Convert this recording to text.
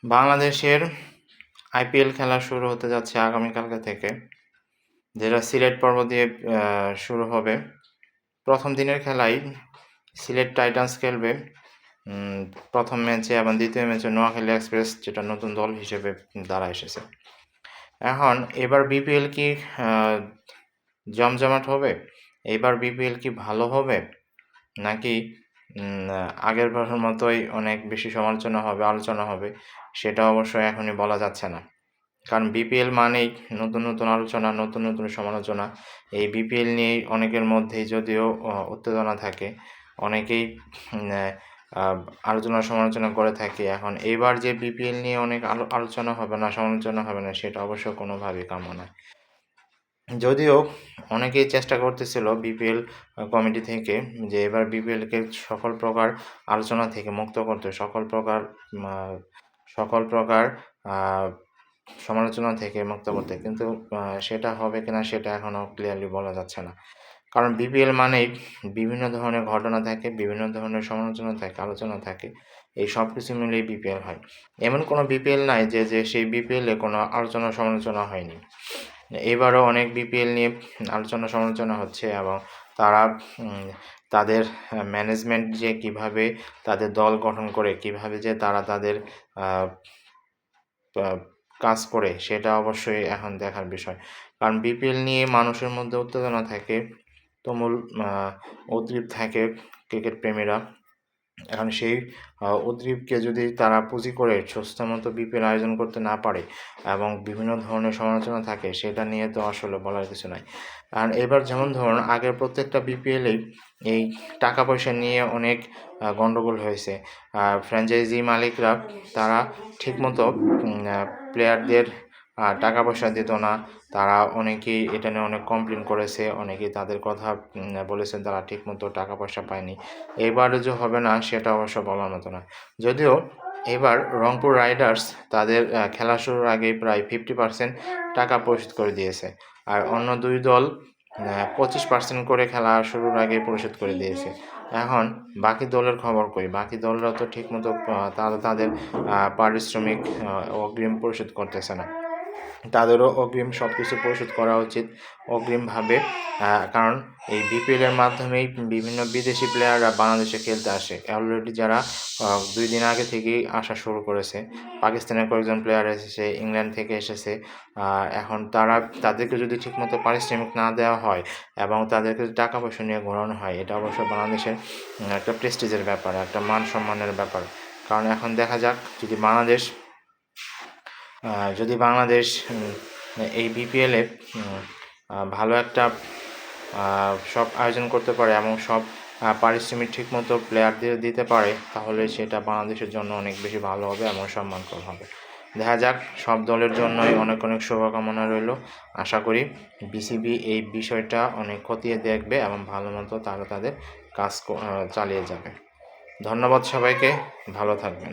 বাংলাদেশের আইপিএল খেলা শুরু হতে যাচ্ছে আগামীকালকে থেকে, যেটা সিলেট পর্ব দিয়ে শুরু হবে। প্রথম দিনের খেলায় সিলেট টাইটান্স খেলবে প্রথম ম্যাচে, এবং দ্বিতীয় ম্যাচে নোয়াখালী এক্সপ্রেস, যেটা নতুন দল হিসেবে দাঁড়া এসেছে। এখন এবার বিপিএল কি জমজমাট হবে? এবার বিপিএল কি ভালো হবে, নাকি আগের বারের মতোই অনেক বেশি আলোচনা হবে? সেটা অবশ্যই এখনই বলা যাচ্ছে না। কারণ বিপিএল মানেই নতুন নতুন আলোচনা, নতুন নতুন সমালোচনা। এই বিপিএল নিয়েই অনেকের মধ্যেই যদিও উত্তেজনা থাকে, অনেকেই আলোচনা সমালোচনা করে থাকে। এখন এইবার যে বিপিএল নিয়ে অনেক আলোচনা হবে না, সমালোচনা হবে না, সেটা অবশ্য কোনোভাবেই কাম্য নয়। যদিও অনেকেই চেষ্টা করতেছিল বিপিএল কমিটি থেকে যে এবার বিপিএলকে সকল প্রকার আলোচনা থেকে মুক্ত করতে, সকল প্রকার সমালোচনা থেকে মুক্ত করতে, কিন্তু সেটা হবে কিনা সেটা এখনও ক্লিয়ারলি বলা যাচ্ছে না। কারণ বিপিএল মানেই বিভিন্ন ধরনের ঘটনা থাকে, বিভিন্ন ধরনের সমালোচনা থাকে, আলোচনা থাকে। এই সব কিছু মিলেই বিপিএল হয়। এমন কোনো বিপিএল নাই যে সেই বিপিএলে কোনো আলোচনা সমালোচনা হয়নি। এবারও অনেক বিপিএল নিয়ে আলোচনা সমালোচনা হচ্ছে, এবং তারা তাদের ম্যানেজমেন্ট যে কিভাবে তাদের দল গঠন করে, কিভাবে যে তারা তাদের কাজ করে, সেটা অবশ্যই এখন দেখার বিষয়। কারণ বিপিএল নিয়ে মানুষের মধ্যে উত্তেজনা থাকে, তুমুল উদ্গ্রীব থাকে ক্রিকেট প্রেমীরা। এখন সেই উদ্গ্রীবকে যদি তারা পুঁজি করে সুস্থ মতো বিপিএল আয়োজন করতে না পারে, এবং বিভিন্ন ধরনের সমালোচনা থাকে, সেটা নিয়ে তো আসলে বলার কিছু নাই। আর এবার যেমন ধরুন, আগের প্রত্যেকটা বিপিএলেই এই টাকা পয়সা নিয়ে অনেক গণ্ডগোল হয়েছে। ফ্র্যাঞ্চাইজি মালিকরা তারা ঠিকমতো প্লেয়ারদের টাকা পয়সা দিত না। তারা অনেকেই এটা নিয়ে অনেক কমপ্লেন করেছে, অনেকেই তাদের কথা বলেছেন তারা ঠিকমতো টাকা পয়সা পায়নি। এবারে যে হবে না সেটা অবশ্য বলার মতো না। যদিও এবার রংপুর রাইডার্স তাদের খেলা শুরুর আগেই প্রায় 50% টাকা পরিশোধ করে দিয়েছে, আর অন্য দুই দল 25% করে খেলা শুরুর আগে পরিশোধ করে দিয়েছে। এখন বাকি দলের খবর কই? বাকি দলরা তো ঠিকমতো তাদের পারিশ্রমিক অগ্রিম পরিশোধ করতেছে না। তাদেরও অগ্রিম সব কিছু পরিশোধ করা উচিত অগ্রিমভাবে, কারণ এই বিপিএলের মাধ্যমেই বিভিন্ন বিদেশি প্লেয়াররা বাংলাদেশে খেলতে আসে। অলরেডি যারা 2 দিন আগে থেকেই আসা শুরু করেছে। পাকিস্তানের কয়েকজন প্লেয়ার এসেছে, ইংল্যান্ড থেকে এসেছে। এখন তাদেরকে যদি ঠিকমতো পারিশ্রমিক না দেওয়া হয়, এবং তাদেরকে যদি টাকা পয়সা নিয়ে ঘোরানো হয়, এটা অবশ্যই বাংলাদেশের একটা প্রেস্টিজের ব্যাপার, একটা মান সম্মানের ব্যাপার। কারণ এখন দেখা যাক, যদি বাংলাদেশ এই বিপিএলে ভালো একটা সব আয়োজন করতে পারে, এবং সব পারিশ্রমিক ঠিকমতো প্লেয়ারদের দিতে পারে, তাহলে সেটা বাংলাদেশের জন্য অনেক বেশি ভালো হবে এবং সম্মানকর হবে। দেখা যাক, সব দলের জন্যই অনেক অনেক শুভকামনা রইল। আশা করি বিসিবি এই বিষয়টা অনেক খতিয়ে দেখবে এবং ভালো মতো তারা তাদের কাজ চালিয়ে যাবে। ধন্যবাদ সবাইকে, ভালো থাকবেন।